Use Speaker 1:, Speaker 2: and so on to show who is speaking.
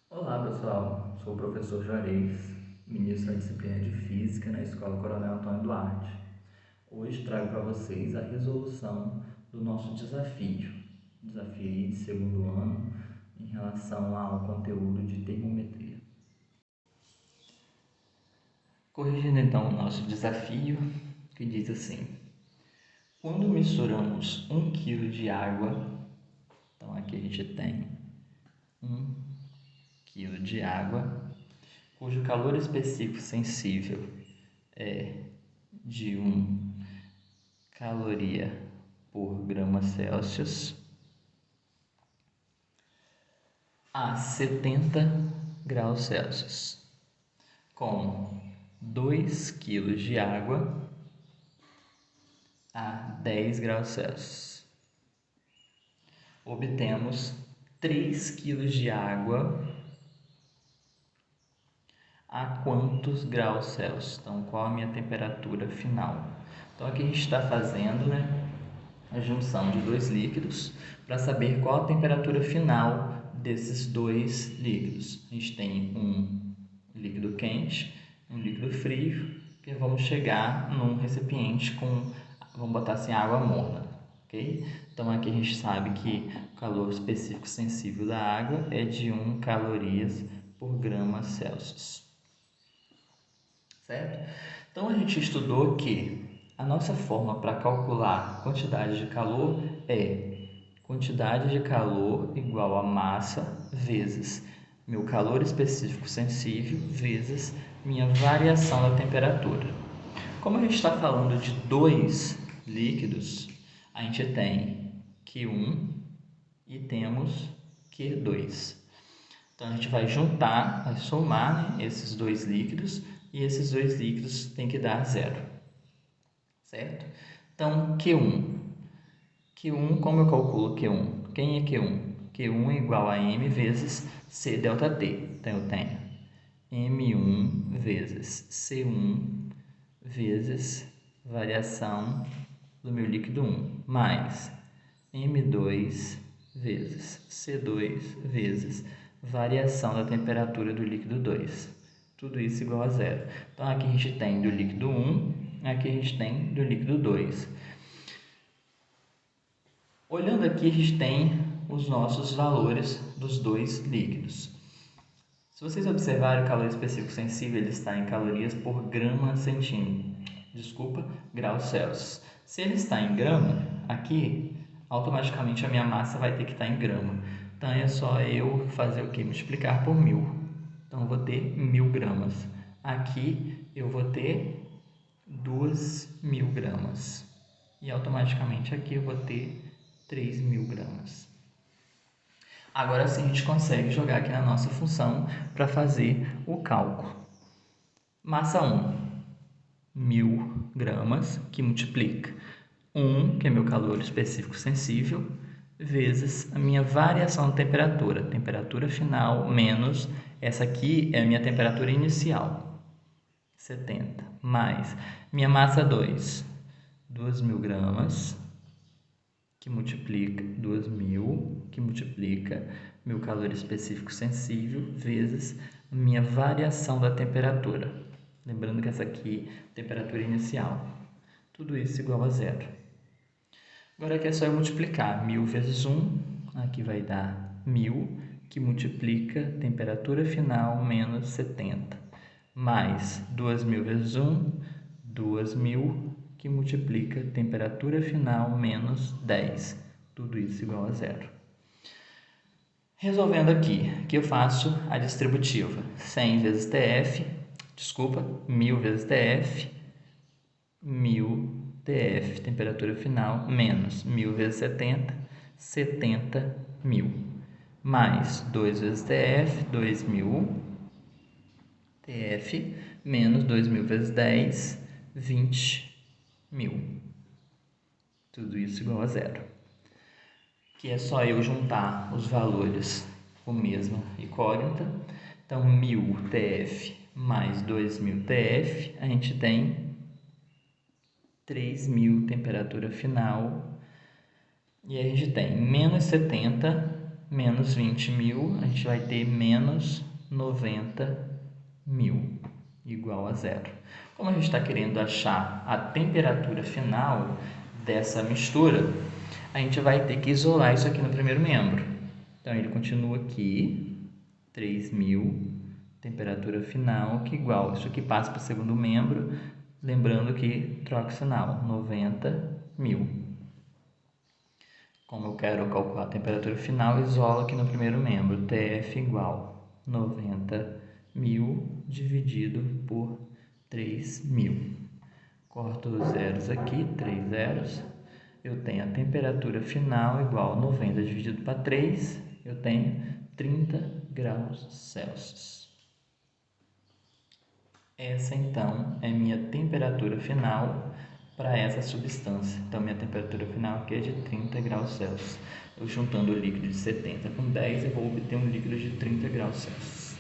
Speaker 1: Olá pessoal, sou o professor Juarez, ministro da disciplina de Física na Escola Coronel Antônio Duarte. Hoje trago para vocês a resolução do nosso desafio aí de segundo ano, em relação ao conteúdo de termometria. Corrigindo então o nosso desafio, que diz assim: quando misturamos 1 kg de água, então aqui a gente tem 1 kg de água, cujo calor específico sensível é de 1 caloria por grama Celsius a 70 graus Celsius, com 2 kg de água a 10 graus Celsius. Obtemos 3 kg de água a quantos graus Celsius? Então, qual a minha temperatura final? Então, aqui a gente está fazendo, a junção de dois líquidos para saber qual a temperatura final desses dois líquidos. A gente tem um líquido quente, um líquido frio, que vamos chegar num recipiente com, vamos botar assim, água morna, ok? Então aqui a gente sabe que o calor específico sensível da água é de 1 calorias por grama Celsius, certo? Então a gente estudou que a nossa forma para calcular quantidade de calor é quantidade de calor igual a massa vezes meu calor específico sensível vezes minha variação da temperatura. Como a gente está falando de dois líquidos, a gente tem Q1 e temos Q2. Então a gente vai juntar, vai somar, esses dois líquidos, e esses dois líquidos têm que dar zero, certo? Então Q1, como eu calculo Q1? Quem é Q1? Q1 é igual a M vezes C delta T. Então eu tenho M1 vezes C1 vezes variação do meu líquido 1, mais M2 vezes C2 vezes variação da temperatura do líquido 2. Tudo isso igual a zero. Então, aqui a gente tem do líquido 1, aqui a gente tem do líquido 2. Olhando aqui, a gente tem os nossos valores dos dois líquidos. Se vocês observarem, o calor específico sensível ele está em calorias por grama centímetro. Graus Celsius. Se ele está em grama, aqui, automaticamente a minha massa vai ter que estar em grama. Então, é só eu fazer o quê? Multiplicar por 1000. Então, eu vou ter 1000 gramas. Aqui, eu vou ter 2000 gramas. E, automaticamente, aqui eu vou ter 3000 gramas. Agora sim, a gente consegue jogar aqui na nossa função para fazer o cálculo. Massa 1, 1000 gramas, que multiplica 1, que é meu calor específico sensível, vezes a minha variação de temperatura. Temperatura final menos, essa aqui é a minha temperatura inicial, 70, mais minha massa 2, 2000 gramas, que multiplica 2000, que multiplica meu calor específico sensível, vezes minha variação da temperatura. Lembrando que essa aqui é a temperatura inicial. Tudo isso igual a zero. Agora aqui é só eu multiplicar 1000 vezes 1, aqui vai dar 1000, que multiplica temperatura final menos 70, mais 2000 vezes 1, 2000, que multiplica temperatura final menos 10, tudo isso igual a zero. Resolvendo aqui, eu faço a distributiva, 100 vezes TF, 1000 vezes TF, 1000 TF, temperatura final, menos 1000 vezes 70, 70.000, mais 2 vezes TF, 2000 TF, menos 2000 vezes 10, 20.000. Tudo isso igual a zero. Que é só eu juntar os valores com a mesma incógnita. Então, 1000 TF mais 2000 TF, a gente tem 3000 temperatura final. E a gente tem menos 70 menos 20.000, a gente vai ter menos 90.000, igual a zero. Como a gente está querendo achar a temperatura final dessa mistura, a gente vai ter que isolar isso aqui no primeiro membro. Então, ele continua aqui, 3.000, temperatura final, que é igual. Isso aqui passa para o segundo membro, lembrando que troca o sinal, 90.000. Como eu quero calcular a temperatura final, isolo aqui no primeiro membro, TF igual 90.000 dividido por 3.000. Corto os zeros aqui, 3 zeros. Eu tenho a temperatura final igual a 90 dividido para 3, eu tenho 30 graus Celsius. Essa, então, é minha temperatura final para essa substância. Então, minha temperatura final aqui é de 30 graus Celsius. Eu juntando o líquido de 70 com 10, eu vou obter um líquido de 30 graus Celsius.